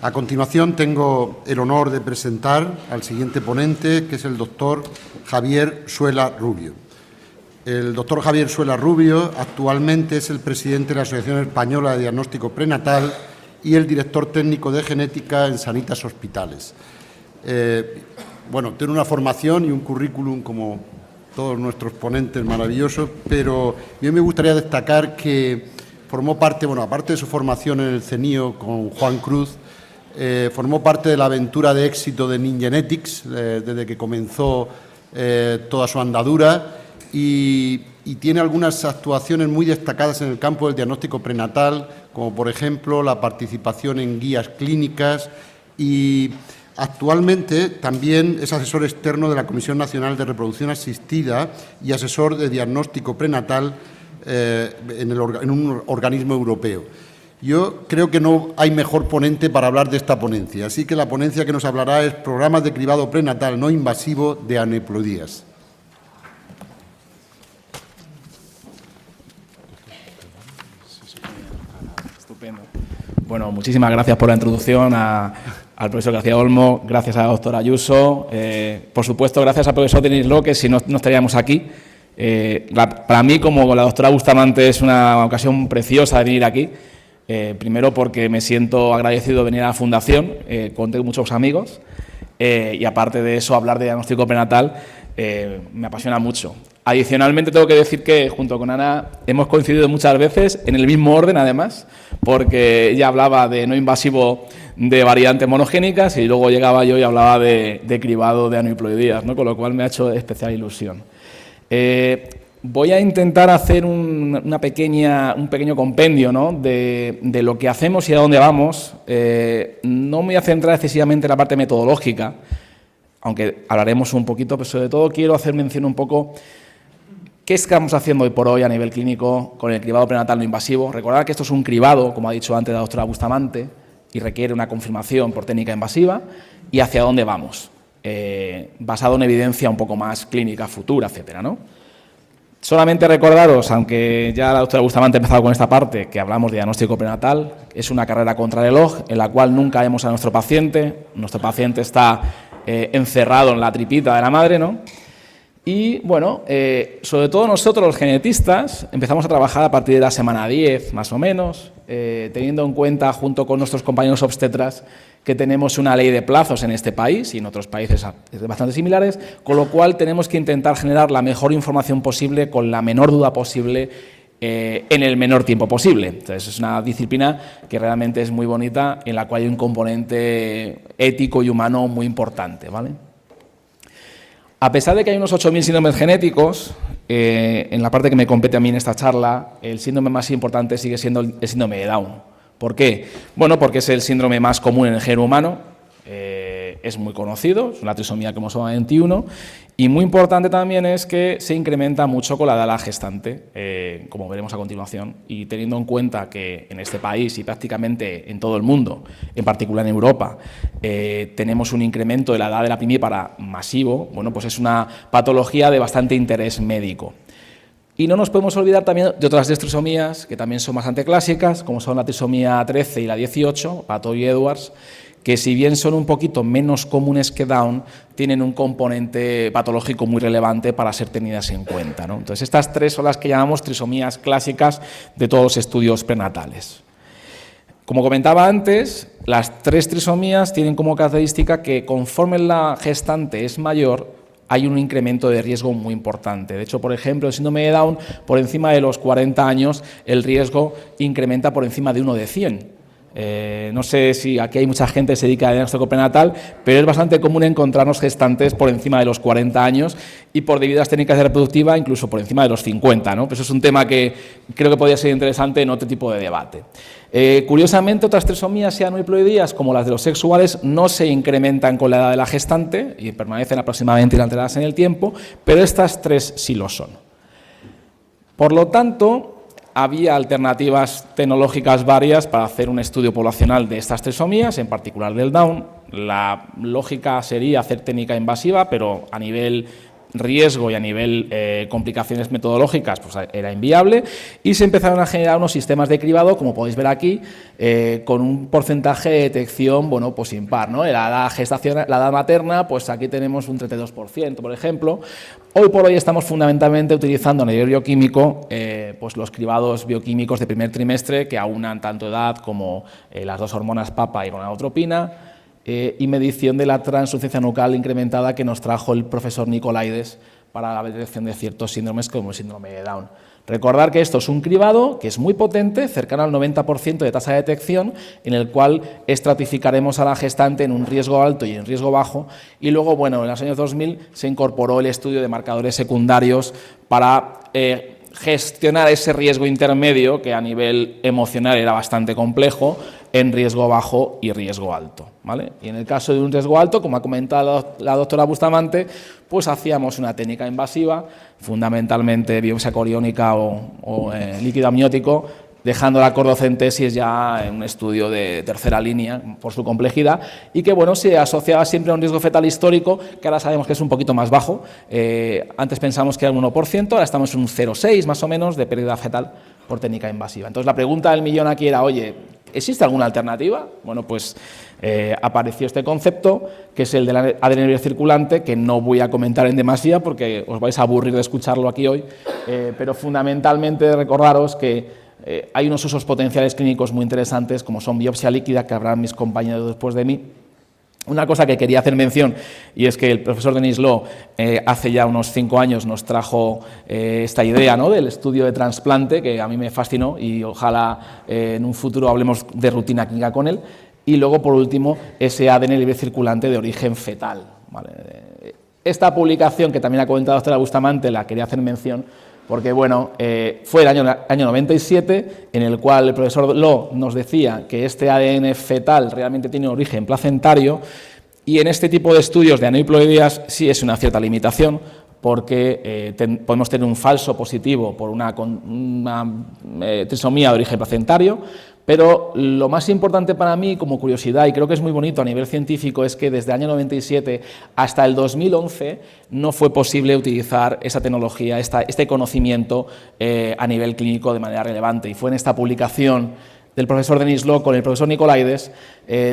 A continuación, tengo el honor de presentar al siguiente ponente, que es el doctor Javier Suela Rubio. El doctor Javier Suela Rubio actualmente es el presidente de la Asociación Española de Diagnóstico Prenatal y el director técnico de genética en Sanitas Hospitales. Tiene una formación y un currículum como todos nuestros ponentes maravillosos, pero yo me gustaría destacar que formó parte, aparte de su formación en el CENIO con Juan Cruz, formó parte de la aventura de éxito de Ningenetics desde que comenzó toda su andadura y tiene algunas actuaciones muy destacadas en el campo del diagnóstico prenatal, como por ejemplo la participación en guías clínicas, y actualmente también es asesor externo de la Comisión Nacional de Reproducción Asistida y asesor de diagnóstico prenatal en un organismo europeo. Yo creo que no hay mejor ponente para hablar de esta ponencia, así que la ponencia que nos hablará es Programas de cribado prenatal no invasivo de aneuploidías. Estupendo. Bueno, muchísimas gracias por la introducción al profesor García Olmo, gracias a la doctora Ayuso, por supuesto gracias al profesor Denis Lo, que si no estaríamos aquí. Para mí, como la doctora Bustamante, es una ocasión preciosa de venir aquí. Primero porque me siento agradecido de venir a la Fundación, conté muchos amigos, y aparte de eso, hablar de diagnóstico prenatal me apasiona mucho. Adicionalmente, tengo que decir que junto con Ana hemos coincidido muchas veces, en el mismo orden además, porque ella hablaba de no invasivo de variantes monogénicas y luego llegaba yo y hablaba de cribado de aneuploidías, ¿no? Con lo cual me ha hecho especial ilusión. Voy a intentar hacer un pequeño compendio, ¿no? de lo que hacemos y a dónde vamos. No me voy a centrar excesivamente en la parte metodológica, aunque hablaremos un poquito, pero sobre todo quiero hacer mención un poco qué estamos haciendo hoy por hoy a nivel clínico con el cribado prenatal no invasivo. Recordad que esto es un cribado, como ha dicho antes la doctora Bustamante, y requiere una confirmación por técnica invasiva, y hacia dónde vamos, basado en evidencia un poco más clínica futura, etcétera, ¿no? Solamente recordaros, aunque ya la doctora Bustamante ha empezado con esta parte, que hablamos de diagnóstico prenatal, es una carrera contrarreloj en la cual nunca vemos a nuestro paciente está encerrado en la tripita de la madre, ¿no? Y, bueno, sobre todo nosotros los genetistas empezamos a trabajar a partir de la semana 10, más o menos, teniendo en cuenta, junto con nuestros compañeros obstetras, que tenemos una ley de plazos en este país y en otros países bastante similares, con lo cual tenemos que intentar generar la mejor información posible con la menor duda posible en el menor tiempo posible. Entonces, es una disciplina que realmente es muy bonita, en la cual hay un componente ético y humano muy importante, ¿vale? A pesar de que hay unos 8.000 síndromes genéticos, en la parte que me compete a mí en esta charla, el síndrome más importante sigue siendo el síndrome de Down. ¿Por qué? Bueno, porque es el síndrome más común en el género humano, es muy conocido, es una trisomía cromosoma 21, y muy importante también es que se incrementa mucho con la edad de la gestante, como veremos a continuación, y teniendo en cuenta que en este país y prácticamente en todo el mundo, en particular en Europa, tenemos un incremento de la edad de la primípara masivo, bueno, pues es una patología de bastante interés médico. Y no nos podemos olvidar también de otras trisomías que también son bastante clásicas, como son la trisomía 13 y la 18, Pato y Edwards, que si bien son un poquito menos comunes que Down, tienen un componente patológico muy relevante para ser tenidas en cuenta, ¿no? Entonces, estas tres son las que llamamos trisomías clásicas de todos los estudios prenatales. Como comentaba antes, las tres trisomías tienen como característica que conforme la gestante es mayor, hay un incremento de riesgo muy importante. De hecho, por ejemplo, el síndrome de Down, por encima de los 40 años, el riesgo incrementa por encima de 1 de 100. No sé si aquí hay mucha gente que se dedica al diagnóstico prenatal, pero es bastante común encontrarnos gestantes por encima de los 40 años y por debidas técnicas de reproductiva incluso por encima de los 50, ¿no? Pues eso es un tema que creo que podría ser interesante en otro tipo de debate. Curiosamente, otras trisomías y aneuploidías, como las de los sexuales, no se incrementan con la edad de la gestante y permanecen aproximadamente inalteradas en el tiempo, pero estas tres sí lo son. Por lo tanto, había alternativas tecnológicas varias para hacer un estudio poblacional de estas trisomías, en particular del Down. La lógica sería hacer técnica invasiva, pero a nivel riesgo y a nivel complicaciones metodológicas, pues era inviable, y se empezaron a generar unos sistemas de cribado, como podéis ver aquí, con un porcentaje de detección, bueno, pues impar, ¿no? La edad gestacional, la edad materna, pues aquí tenemos un 32%, por ejemplo. Hoy por hoy estamos fundamentalmente utilizando a nivel bioquímico pues los cribados bioquímicos de primer trimestre que aunan tanto edad como las dos hormonas PAPA y gonadotropina, y medición de la translucencia nucal incrementada que nos trajo el profesor Nicolaides para la detección de ciertos síndromes como el síndrome de Down. Recordar que esto es un cribado que es muy potente, cercano al 90% de tasa de detección, en el cual estratificaremos a la gestante en un riesgo alto y en riesgo bajo, y luego, bueno, en los años 2000 se incorporó el estudio de marcadores secundarios para gestionar ese riesgo intermedio que a nivel emocional era bastante complejo, en riesgo bajo y riesgo alto, ¿vale? Y en el caso de un riesgo alto, como ha comentado la doctora Bustamante, pues hacíamos una técnica invasiva, fundamentalmente biopsia coriónica o líquido amniótico, dejando la cordocentesis ya en un estudio de tercera línea por su complejidad, y que, bueno, se asociaba siempre a un riesgo fetal histórico, que ahora sabemos que es un poquito más bajo. Antes pensamos que era un 1%, ahora estamos en un 0,6 más o menos de pérdida fetal por técnica invasiva. Entonces la pregunta del millón aquí era, oye, ¿existe alguna alternativa? Bueno, pues apareció este concepto, que es el del ADN circulante, que no voy a comentar en demasía porque os vais a aburrir de escucharlo aquí hoy, pero fundamentalmente recordaros que hay unos usos potenciales clínicos muy interesantes, como son biopsia líquida, que habrán mis compañeros después de mí. Una cosa que quería hacer mención, y es que el profesor Denis Law hace ya unos 5 años nos trajo esta idea, ¿no?, del estudio de trasplante, que a mí me fascinó, y ojalá en un futuro hablemos de rutina clínica con él. Y luego, por último, ese ADN libre circulante de origen fetal, ¿vale? Esta publicación, que también ha comentado la doctora Bustamante, la quería hacer mención, porque, bueno, fue el año 97, en el cual el profesor Law nos decía que este ADN fetal realmente tiene origen placentario, y en este tipo de estudios de aneuploidías sí es una cierta limitación, porque podemos tener un falso positivo por una trisomía de origen placentario, pero lo más importante para mí, como curiosidad, y creo que es muy bonito a nivel científico, es que desde el año 97 hasta el 2011 no fue posible utilizar esa tecnología, este conocimiento a nivel clínico de manera relevante, y fue en esta publicación del profesor Denis Law con el profesor Nicolaides,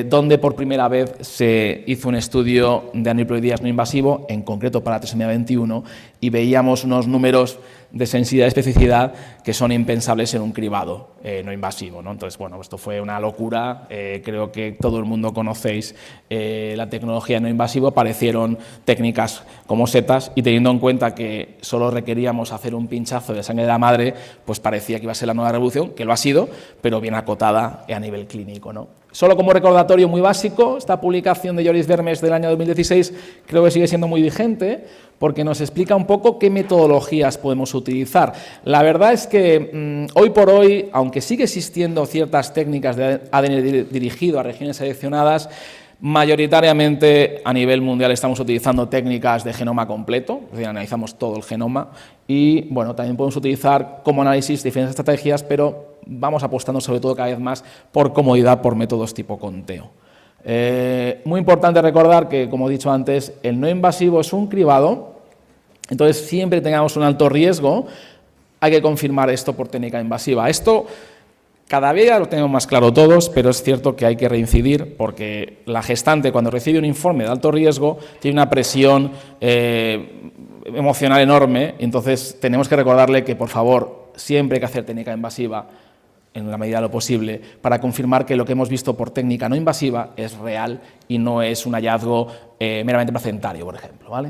donde por primera vez se hizo un estudio de aneuploidías no invasivo, en concreto para la trisomía 21, y veíamos unos números de sensibilidad y especificidad que son impensables en un cribado no invasivo, ¿no? Entonces, bueno, esto fue una locura. Creo que todo el mundo conocéis la tecnología no invasiva. Aparecieron técnicas como setas, y teniendo en cuenta que solo requeríamos hacer un pinchazo de sangre de la madre, pues parecía que iba a ser la nueva revolución, que lo ha sido, pero bien acotada a nivel clínico, ¿no? Solo como recordatorio muy básico, esta publicación de Joris Vermes del año 2016 creo que sigue siendo muy vigente, porque nos explica un poco qué metodologías podemos utilizar. La verdad es que hoy por hoy, aunque sigue existiendo ciertas técnicas de ADN dirigido a regiones seleccionadas, mayoritariamente a nivel mundial estamos utilizando técnicas de genoma completo, es decir, analizamos todo el genoma, y bueno, también podemos utilizar como análisis diferentes estrategias, pero vamos apostando sobre todo cada vez más por comodidad, por métodos tipo conteo. Muy importante recordar que, como he dicho antes, el no invasivo es un cribado, entonces siempre tengamos un alto riesgo, hay que confirmar esto por técnica invasiva. Esto cada día lo tenemos más claro todos, pero es cierto que hay que reincidir, porque la gestante, cuando recibe un informe de alto riesgo, tiene una presión emocional enorme, entonces tenemos que recordarle que, por favor, siempre hay que hacer técnica invasiva en la medida de lo posible, para confirmar que lo que hemos visto por técnica no invasiva es real y no es un hallazgo meramente placentario, por ejemplo, ¿vale?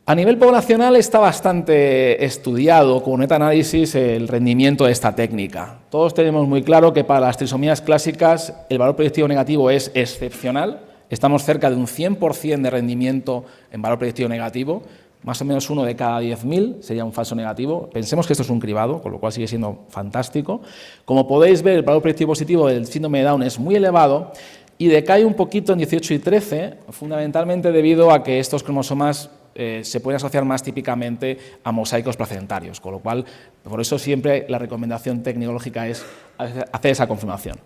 A nivel poblacional está bastante estudiado con metaanálisis el rendimiento de esta técnica. Todos tenemos muy claro que para las trisomías clásicas el valor predictivo negativo es excepcional, estamos cerca de un 100% de rendimiento en valor predictivo negativo, más o menos 1 de cada 10.000 sería un falso negativo. Pensemos que esto es un cribado, con lo cual sigue siendo fantástico. Como podéis ver, el valor predictivo positivo del síndrome de Down es muy elevado y decae un poquito en 18 y 13, fundamentalmente debido a que estos cromosomas se pueden asociar más típicamente a mosaicos placentarios, con lo cual, por eso siempre la recomendación tecnológica es hacer esa confirmación.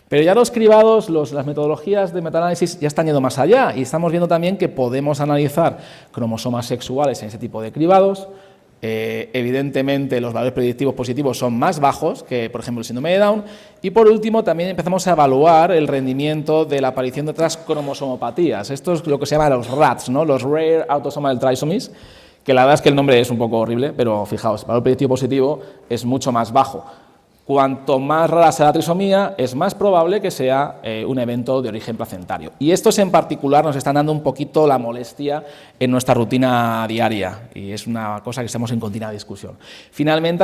Pero ya los cribados, las metodologías de metaanálisis ya están yendo más allá y estamos viendo también que podemos analizar cromosomas sexuales en ese tipo de cribados. Evidentemente los valores predictivos positivos son más bajos que, por ejemplo, el síndrome de Down. Y por último, también empezamos a evaluar el rendimiento de la aparición de otras cromosomopatías. Esto es lo que se llama los RATs, ¿no? Los Rare Autosomal Trisomies, que la verdad es que el nombre es un poco horrible, pero fijaos, el valor predictivo positivo es mucho más bajo. Cuanto más rara sea la trisomía, es más probable que sea un evento de origen placentario. Y estos en particular nos están dando un poquito la molestia en nuestra rutina diaria, y es una cosa que estamos en continua discusión. Finalmente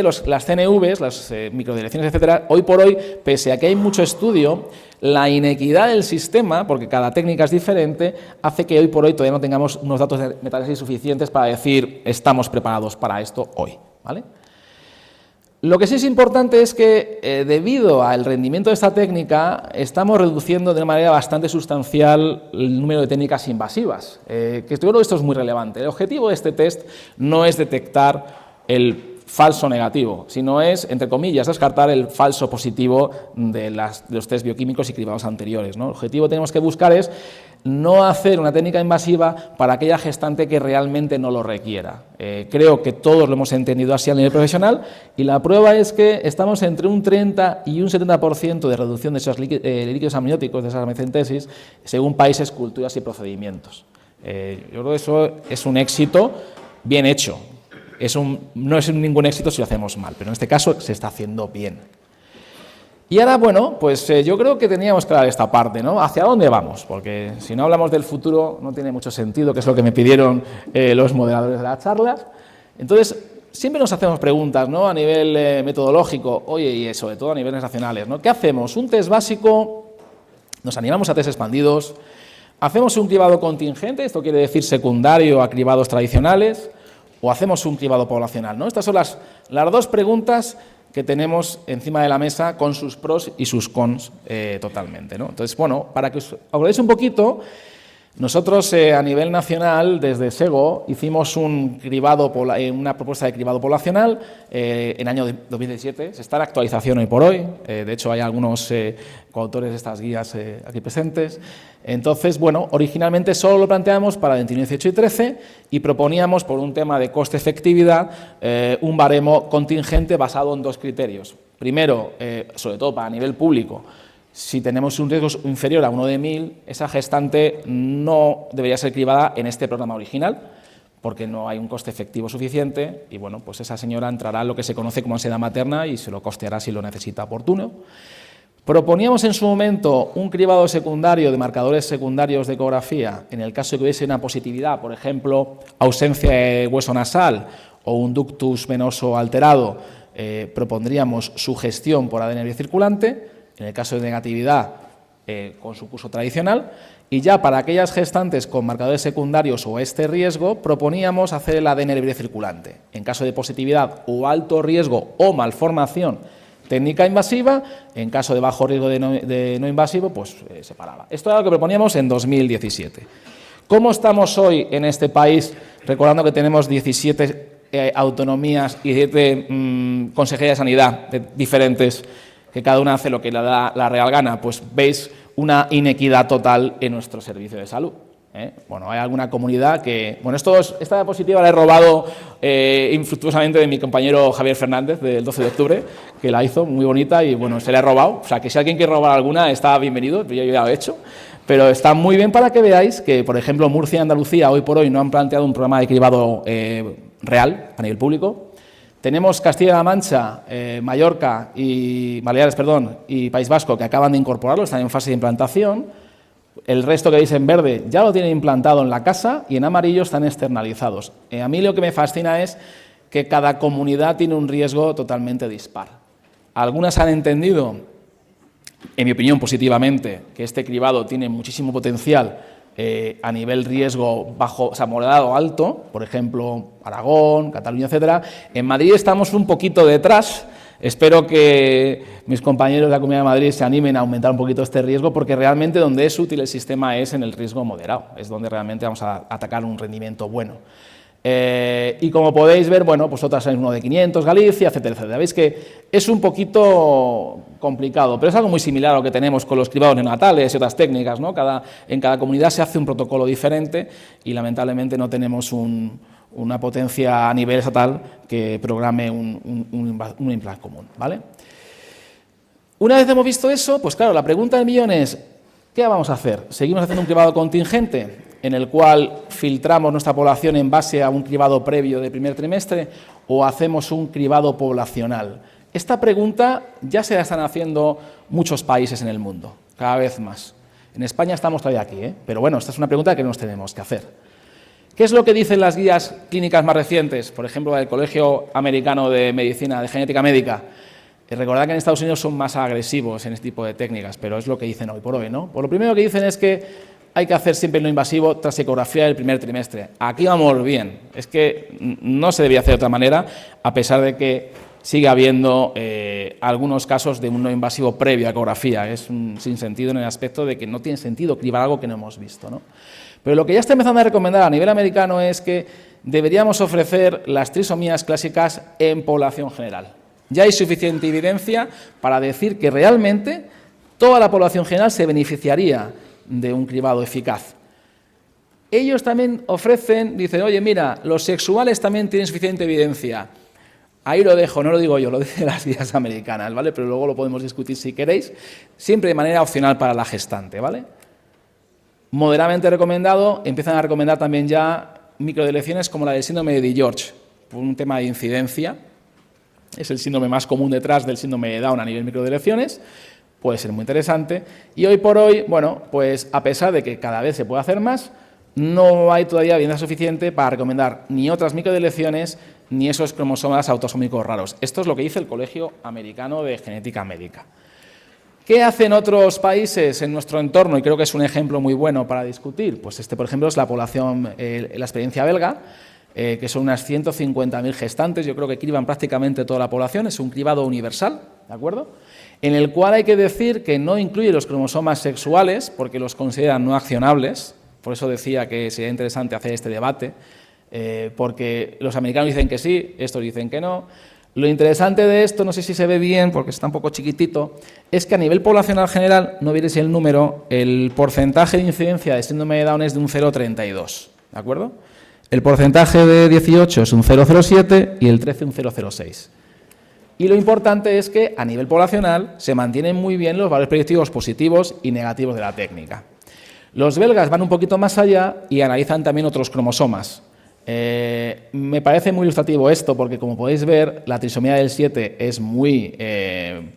las CNVs, las microdirecciones, etcétera, hoy por hoy, pese a que hay mucho estudio, la inequidad del sistema, porque cada técnica es diferente, hace que hoy por hoy todavía no tengamos unos datos de metaanálisis suficientes para decir estamos preparados para esto hoy, ¿vale? Lo que sí es importante es que, debido al rendimiento de esta técnica, estamos reduciendo de una manera bastante sustancial el número de técnicas invasivas, que yo creo que esto es muy relevante. El objetivo de este test no es detectar el falso negativo, sino es, entre comillas, descartar el falso positivo de los test bioquímicos y cribados anteriores, ¿no? El objetivo que tenemos que buscar es no hacer una técnica invasiva para aquella gestante que realmente no lo requiera. Creo que todos lo hemos entendido así a nivel profesional y la prueba es que estamos entre un 30 y un 70% de reducción de esos líquidos amnióticos, de esas mecentesis, según países, culturas y procedimientos. Yo creo que eso es un éxito bien hecho. No es ningún éxito si lo hacemos mal, pero en este caso se está haciendo bien. Y ahora, bueno, pues yo creo que teníamos que dar esta parte, ¿no? ¿Hacia dónde vamos? Porque si no hablamos del futuro no tiene mucho sentido, que es lo que me pidieron los moderadores de las charlas. Entonces, siempre nos hacemos preguntas, ¿no? A nivel metodológico, oye, y sobre todo a niveles nacionales, ¿no? ¿Qué hacemos? ¿Un test básico? ¿Nos animamos a test expandidos? ¿Hacemos un cribado contingente? Esto quiere decir secundario a cribados tradicionales. ¿O hacemos un cribado poblacional? ¿No? Estas son las dos preguntas que tenemos encima de la mesa con sus pros y sus cons totalmente, ¿no? Entonces, bueno, para que os acordáis un poquito, nosotros a nivel nacional, desde SEGO, hicimos una propuesta de cribado poblacional en el año 2017. Se está en actualización hoy por hoy. De hecho, hay algunos coautores de estas guías aquí presentes. Entonces, bueno, originalmente solo lo planteamos para 21, 18 y 13 y proponíamos, por un tema de coste-efectividad, un baremo contingente basado en dos criterios. Primero, sobre todo para nivel público, si tenemos un riesgo inferior a 1 de 1000, esa gestante no debería ser cribada en este programa original, porque no hay un coste efectivo suficiente y, bueno, pues esa señora entrará en lo que se conoce como ansiedad materna y se lo costeará si lo necesita oportuno. Proponíamos en su momento un cribado secundario de marcadores secundarios de ecografía en el caso de que hubiese una positividad, por ejemplo, ausencia de hueso nasal o un ductus venoso alterado, propondríamos su gestión por ADN biocirculante, en el caso de negatividad con su curso tradicional, y ya para aquellas gestantes con marcadores secundarios o este riesgo, proponíamos hacer el ADN biocirculante. En caso de positividad o alto riesgo o malformación, técnica invasiva, en caso de bajo riesgo de no invasivo, pues se paraba. Esto era lo que proponíamos en 2017. ¿Cómo estamos hoy en este país? Recordando que tenemos 17 autonomías y 17 consejerías de sanidad diferentes, que cada una hace lo que le da la real gana, pues veis una inequidad total en nuestro servicio de salud. Bueno, hay alguna comunidad que... Bueno, esta diapositiva la he robado infructuosamente de mi compañero Javier Fernández del 12 de octubre, que la hizo muy bonita y, bueno, se la he robado. O sea, que si alguien quiere robar alguna, está bienvenido, yo ya lo he hecho. Pero está muy bien para que veáis que, por ejemplo, Murcia y Andalucía hoy por hoy no han planteado un programa de cribado real a nivel público. Tenemos Castilla-La Mancha, Mallorca y Baleares, y País Vasco, que acaban de incorporarlo, están en fase de implantación. El resto que veis en verde ya lo tienen implantado en la casa y en amarillo están externalizados. A mí lo que me fascina es que cada comunidad tiene un riesgo totalmente dispar. Algunas han entendido, en mi opinión positivamente, que este cribado tiene muchísimo potencial a nivel riesgo bajo, o sea, moderado o alto, por ejemplo, Aragón, Cataluña, etcétera. En Madrid estamos un poquito detrás, Espero que mis compañeros de la Comunidad de Madrid se animen a aumentar un poquito este riesgo, porque realmente donde es útil el sistema es en el riesgo moderado, es donde realmente vamos a atacar un rendimiento bueno. Y como podéis ver, bueno, pues otras hay uno de 500, Galicia, etcétera, etcétera. Veis que es un poquito complicado, pero es algo muy similar a lo que tenemos con los cribados neonatales y otras técnicas, ¿no? En cada comunidad se hace un protocolo diferente y lamentablemente no tenemos una potencia a nivel estatal que programe un implant común, ¿vale? Una vez hemos visto eso, pues claro, la pregunta del millón es, ¿qué vamos a hacer? ¿Seguimos haciendo un cribado contingente en el cual filtramos nuestra población en base a un cribado previo de primer trimestre o hacemos un cribado poblacional? Esta pregunta ya se la están haciendo muchos países en el mundo, cada vez más. En España estamos todavía aquí, pero bueno, esta es una pregunta que nos tenemos que hacer. ¿Qué es lo que dicen las guías clínicas más recientes? Por ejemplo, del Colegio Americano de Medicina, de Genética Médica. Recordad que en Estados Unidos son más agresivos en este tipo de técnicas, pero es lo que dicen hoy por hoy, ¿no? Pues lo primero que dicen es que hay que hacer siempre no invasivo tras ecografía del primer trimestre. Aquí vamos bien, es que no se debía hacer de otra manera, a pesar de que sigue habiendo algunos casos de un no invasivo previo a ecografía. Es un sinsentido en el aspecto de que no tiene sentido cribar algo que no hemos visto, ¿no? Pero lo que ya está empezando a recomendar a nivel americano es que deberíamos ofrecer las trisomías clásicas en población general. Ya hay suficiente evidencia para decir que realmente toda la población general se beneficiaría de un cribado eficaz. Ellos también ofrecen, dicen, oye, mira, los sexuales también tienen suficiente evidencia. Ahí lo dejo, no lo digo yo, lo dicen las guías americanas, ¿vale? Pero luego lo podemos discutir si queréis, siempre de manera opcional para la gestante, ¿vale? Moderadamente recomendado, empiezan a recomendar también ya microdelecciones como la del síndrome de DiGeorge, por un tema de incidencia. Es el síndrome más común detrás del síndrome de Down a nivel microdelecciones. Puede ser muy interesante. Y hoy por hoy, bueno, pues a pesar de que cada vez se puede hacer más, no hay todavía evidencia suficiente para recomendar ni otras microdelecciones ni esos cromosomas autosómicos raros. Esto es lo que dice el Colegio Americano de Genética Médica. ¿Qué hacen otros países en nuestro entorno? Y creo que es un ejemplo muy bueno para discutir. Pues este, por ejemplo, es la población, la experiencia belga, que son unas 150.000 gestantes. Yo creo que criban prácticamente toda la población. Es un cribado universal, ¿de acuerdo? En el cual hay que decir que no incluye los cromosomas sexuales porque los consideran no accionables. Por eso decía que sería interesante hacer este debate, porque los americanos dicen que sí, estos dicen que no. Lo interesante de esto, no sé si se ve bien porque está un poco chiquitito, es que a nivel poblacional general, no veréis el número, el porcentaje de incidencia de síndrome de Down es de un 0,32, ¿de acuerdo? El porcentaje de 18 es un 0,07 y el 13 un 0,06. Y lo importante es que a nivel poblacional se mantienen muy bien los valores predictivos positivos y negativos de la técnica. Los belgas van un poquito más allá y analizan también otros cromosomas. Me parece muy ilustrativo esto porque, como podéis ver, la trisomía del 7 es muy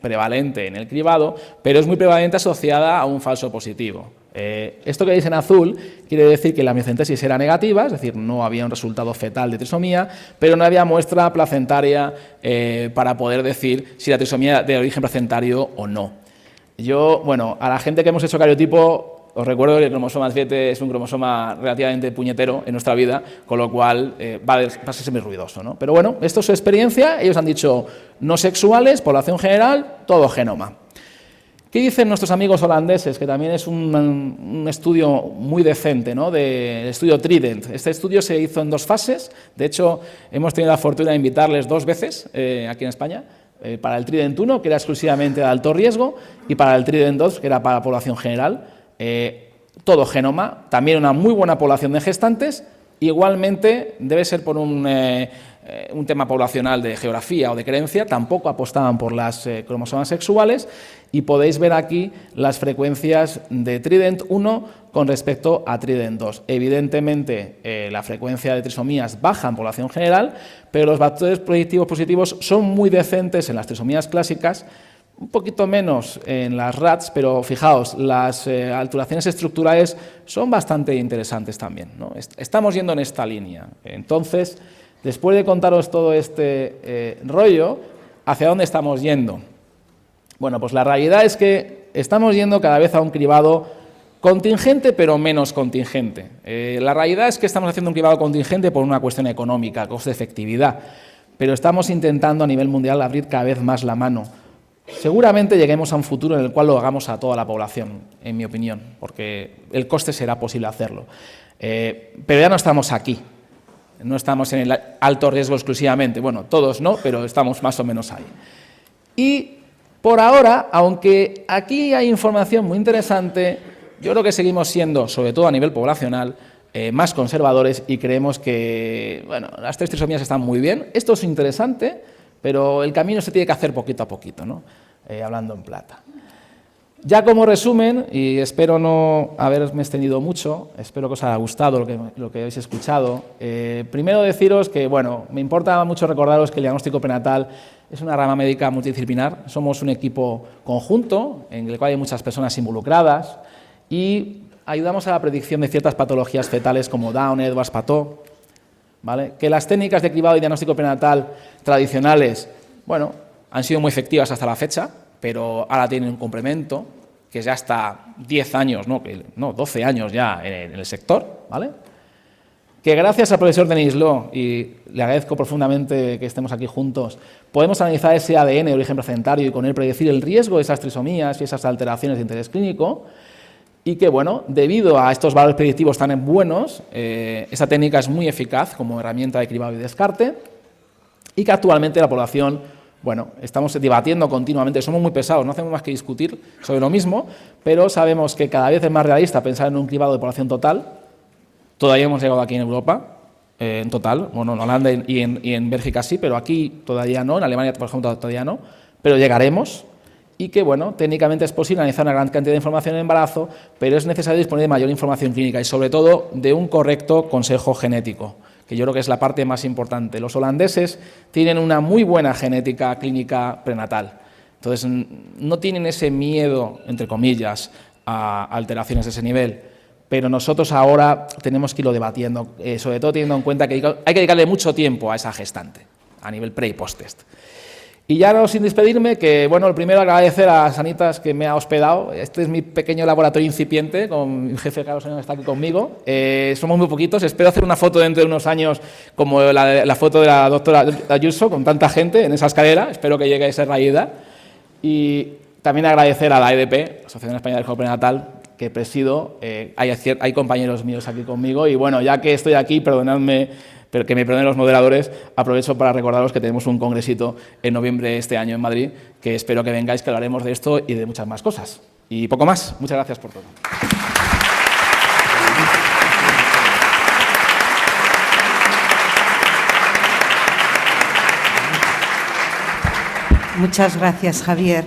prevalente en el cribado, pero es muy prevalente asociada a un falso positivo. Esto que veis en azul quiere decir que la miocentesis era negativa, es decir, no había un resultado fetal de trisomía, pero no había muestra placentaria para poder decir si la trisomía de origen placentario o no. Yo, bueno, a la gente que hemos hecho cariotipo, os recuerdo que el cromosoma 7 es un cromosoma relativamente puñetero en nuestra vida, con lo cual va a ser muy ruidoso, ¿no? Pero bueno, esto es su experiencia. Ellos han dicho no sexuales, población general, todo genoma. ¿Qué dicen nuestros amigos holandeses? Que también es un estudio muy decente, ¿no? Del estudio Trident. Este estudio se hizo en 2 fases. De hecho, hemos tenido la fortuna de invitarles 2 veces aquí en España. Para el Trident 1, que era exclusivamente de alto riesgo, y para el Trident 2, que era para población general. Todo genoma, también una muy buena población de gestantes. Igualmente debe ser por un tema poblacional de geografía o de creencia, tampoco apostaban por las cromosomas sexuales, y podéis ver aquí las frecuencias de Trident 1 con respecto a Trident 2. Evidentemente la frecuencia de trisomías baja en población general, pero los factores predictivos positivos son muy decentes en las trisomías clásicas, un poquito menos en las RATs, pero fijaos, las alteraciones estructurales son bastante interesantes también, ¿no? Estamos yendo en esta línea. Entonces, después de contaros todo este rollo, ¿hacia dónde estamos yendo? Bueno, pues la realidad es que estamos yendo cada vez a un cribado contingente, pero menos contingente. La realidad es que estamos haciendo un cribado contingente por una cuestión económica, coste-efectividad. pero estamos intentando a nivel mundial abrir cada vez más la mano. Seguramente lleguemos a un futuro en el cual lo hagamos a toda la población, en mi opinión, porque el coste será posible hacerlo. Pero ya no estamos aquí, no estamos en el alto riesgo exclusivamente, bueno, todos no, pero estamos más o menos ahí. Y por ahora, aunque aquí hay información muy interesante, yo creo que seguimos siendo, sobre todo a nivel poblacional, más conservadores y creemos que, bueno, las 3 trisomías están muy bien, esto es interesante, pero el camino se tiene que hacer poquito a poquito, ¿no? Hablando en plata. Ya como resumen, y espero no haberme extendido mucho, espero que os haya gustado lo que habéis escuchado, primero deciros que, bueno, me importa mucho recordaros que el diagnóstico prenatal es una rama médica multidisciplinar, somos un equipo conjunto en el cual hay muchas personas involucradas y ayudamos a la predicción de ciertas patologías fetales como Down, Edwards-Pató, ¿vale? Que las técnicas de cribado y diagnóstico prenatal tradicionales, bueno, han sido muy efectivas hasta la fecha, pero ahora tienen un complemento que es ya hasta 10 años, no, 12 años ya en el sector, ¿vale? Que gracias al profesor Denis Lo, y le agradezco profundamente que estemos aquí juntos, podemos analizar ese ADN de origen placentario y con él predecir el riesgo de esas trisomías y esas alteraciones de interés clínico, y que, bueno, debido a estos valores predictivos tan buenos, esta técnica es muy eficaz como herramienta de cribado y descarte, y que actualmente la población, bueno, estamos debatiendo continuamente, somos muy pesados, no hacemos más que discutir sobre lo mismo, pero sabemos que cada vez es más realista pensar en un cribado de población total. Todavía hemos llegado aquí en Europa, en total, bueno, en Holanda y en Bélgica sí, pero aquí todavía no, en Alemania, por ejemplo, todavía no, pero llegaremos. Y que, bueno, técnicamente es posible analizar una gran cantidad de información en embarazo, pero es necesario disponer de mayor información clínica y, sobre todo, de un correcto consejo genético, que yo creo que es la parte más importante. Los holandeses tienen una muy buena genética clínica prenatal, entonces no tienen ese miedo, entre comillas, a alteraciones de ese nivel, pero nosotros ahora tenemos que irlo debatiendo, sobre todo teniendo en cuenta que hay que dedicarle mucho tiempo a esa gestante, a nivel pre y post-test. Y ya no sin despedirme, que bueno, el primero agradecer a Sanitas que me ha hospedado. Este es mi pequeño laboratorio incipiente, con mi jefe Carlos que está aquí conmigo. Somos muy poquitos, espero hacer una foto dentro de unos años como la foto de la doctora Ayuso, con tanta gente en esa escalera, espero que llegue a esa realidad. Y también agradecer a la EDP, Asociación Española del Juego Prenatal, que presido, hay compañeros míos aquí conmigo y bueno, ya que estoy aquí, perdonadme, pero que me perdonen los moderadores, aprovecho para recordaros que tenemos un congresito en noviembre de este año en Madrid, que espero que vengáis, que hablaremos de esto y de muchas más cosas. Y poco más. Muchas gracias por todo. Muchas gracias, Javier.